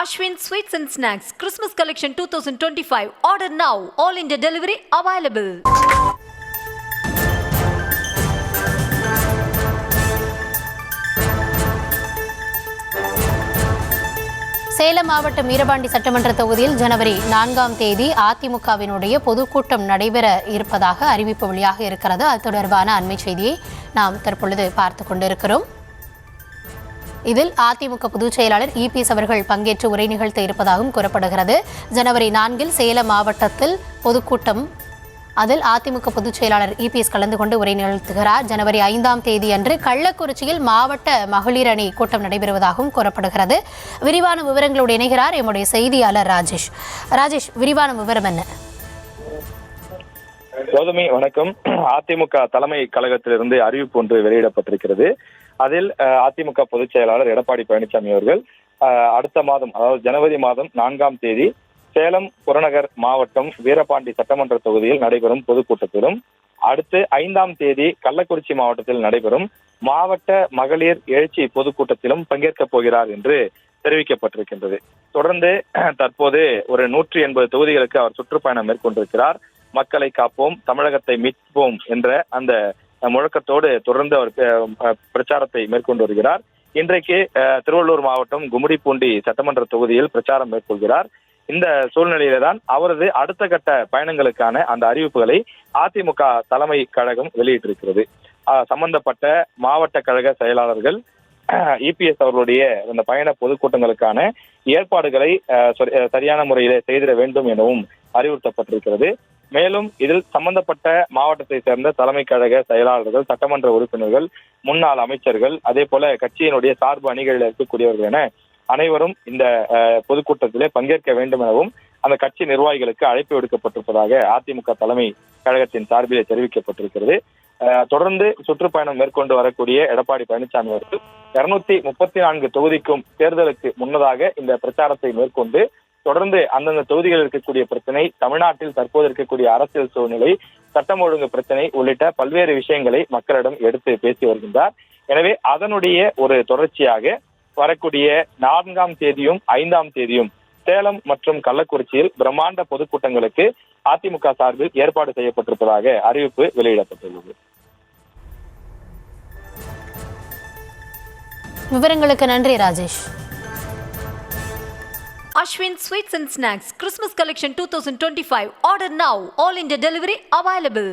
Ashwin Sweets and Snacks Christmas Collection 2025. Order now. All India delivery available. Salem மாவட்டம் வீரபாண்டி சட்டமன்ற தொகுதியில் ஜனவரி 4ஆம் தேதி அதிமுகவினுடைய பொதுக்கூட்டம் நடைபெற இருப்பதாக அறிவிப்பு வெளியாக இருக்கிறது. அது தொடர்பான அண்மை செய்தியை நாம் தற்பொழுது பார்த்து கொண்டிருக்கிறோம். இதில் அதிமுக பொதுச் செயலாளர் இபிஎஸ் அவர்கள் பங்கேற்று உரை நிகழ்த்த இருப்பதாகவும் கூறப்படுகிறது. ஜனவரி 4இல் சேலம் மாவட்டத்தில் பொதுக்கூட்டம், அதில் அதிமுக பொதுச் செயலாளர் இபிஎஸ் கலந்து கொண்டு உரை நிகழ்த்துகிறார். ஜனவரி 5ஆம் தேதி அன்று கள்ளக்குறிச்சியில் மாவட்ட மகளிர் அணி கூட்டம் நடைபெறுவதாகவும் கூறப்படுகிறது. விரிவான விவரங்களோடு இணைகிறார் எம்முடைய செய்தியாளர் ராஜேஷ். விரிவான விவரம் என்ன? கௌதமி வணக்கம். அதிமுக தலைமை கழகத்திலிருந்து அறிவிப்பு ஒன்று வெளியிடப்பட்டிருக்கிறது. அதில் அதிமுக பொதுச் செயலாளர் எடப்பாடி பழனிசாமி அவர்கள் அடுத்த மாதம், அதாவது ஜனவரி மாதம் 4ஆம் தேதி சேலம் புறநகர் மாவட்டம் வீரபாண்டி சட்டமன்ற தொகுதியில் நடைபெறும் பொதுக்கூட்டத்திலும், அடுத்து 5ஆம் தேதி கள்ளக்குறிச்சி மாவட்டத்தில் நடைபெறும் மாவட்ட மகளிர் எழுச்சி பொதுக்கூட்டத்திலும் பங்கேற்கப் போகிறார் என்று தெரிவிக்கப்பட்டிருக்கின்றது. தொடர்ந்து தற்போது ஒரு 180 தொகுதிகளுக்கு அவர் சுற்றுப்பயணம் மேற்கொண்டிருக்கிறார். மக்களை காப்போம், தமிழகத்தை மீட்போம் என்ற அந்த முழக்கத்தோடு தொடர்ந்து அவர் பிரச்சாரத்தை மேற்கொண்டு வருகிறார். இன்றைக்கு திருவள்ளூர் மாவட்டம் கும்மிடிப்பூண்டி சட்டமன்ற தொகுதியில் பிரச்சாரம் மேற்கொள்கிறார். இந்த சூழ்நிலையில தான் அவரது அடுத்த கட்ட பயணங்களுக்கான அந்த அறிவிப்புகளை அதிமுக தலைமை கழகம் வெளியிட்டிருக்கிறது. சம்பந்தப்பட்ட மாவட்ட கழக செயலாளர்கள் இபிஎஸ் அவர்களுடைய அந்த பயண பொதுக்கூட்டங்களுக்கான ஏற்பாடுகளை சரியான முறையிலே செய்திட வேண்டும் எனவும் அறிவுறுத்தப்பட்டிருக்கிறது. மேலும் இதில் சம்பந்தப்பட்ட மாவட்டத்தை சேர்ந்த தலைமை கழக செயலாளர்கள், சட்டமன்ற உறுப்பினர்கள், முன்னாள் அமைச்சர்கள், அதே போல கட்சியினுடைய சார்பு அணிகளில் இருக்கக்கூடியவர்கள் என அனைவரும் இந்த பொதுக்கூட்டத்திலே பங்கேற்க வேண்டும் எனவும் அந்த கட்சி நிர்வாகிகளுக்கு அழைப்பு விடுக்கப்பட்டிருப்பதாக அதிமுக தலைமை கழகத்தின் சார்பிலே தெரிவிக்கப்பட்டிருக்கிறது. தொடர்ந்து சுற்றுப்பயணம் மேற்கொண்டு வரக்கூடிய எடப்பாடி பழனிசாமி அவர்கள் 234 தொகுதிக்கும் தேர்தலுக்கு முன்னதாக இந்த பிரச்சாரத்தை மேற்கொண்டு தொடர்ந்து அந்தந்த தொகுதிகளில் இருக்கக்கூடிய பிரச்சனை, தமிழ்நாட்டில் தற்போது இருக்கக்கூடிய அரசியல் சூழ்நிலை, சட்டம் ஒழுங்கு பிரச்சனை உள்ளிட்ட பல்வேறு விஷயங்களை மக்களிடம் எடுத்து பேசி வருகின்றார். எனவே அதனுடைய ஒரு தொடர்ச்சியாக வரக்கூடிய 4ஆம் தேதியும் 5ஆம் தேதியும் சேலம் மற்றும் கள்ளக்குறிச்சியில் பிரம்மாண்ட பொதுக்கூட்டங்களுக்கு அதிமுக சார்பில் ஏற்பாடு செய்யப்பட்டிருப்பதாக அறிவிப்பு வெளியிடப்பட்டுள்ளது. விவரங்களுக்கு நன்றி Rajesh. Ashwin Sweets and Snacks Christmas Collection 2025. Order now. All India delivery available.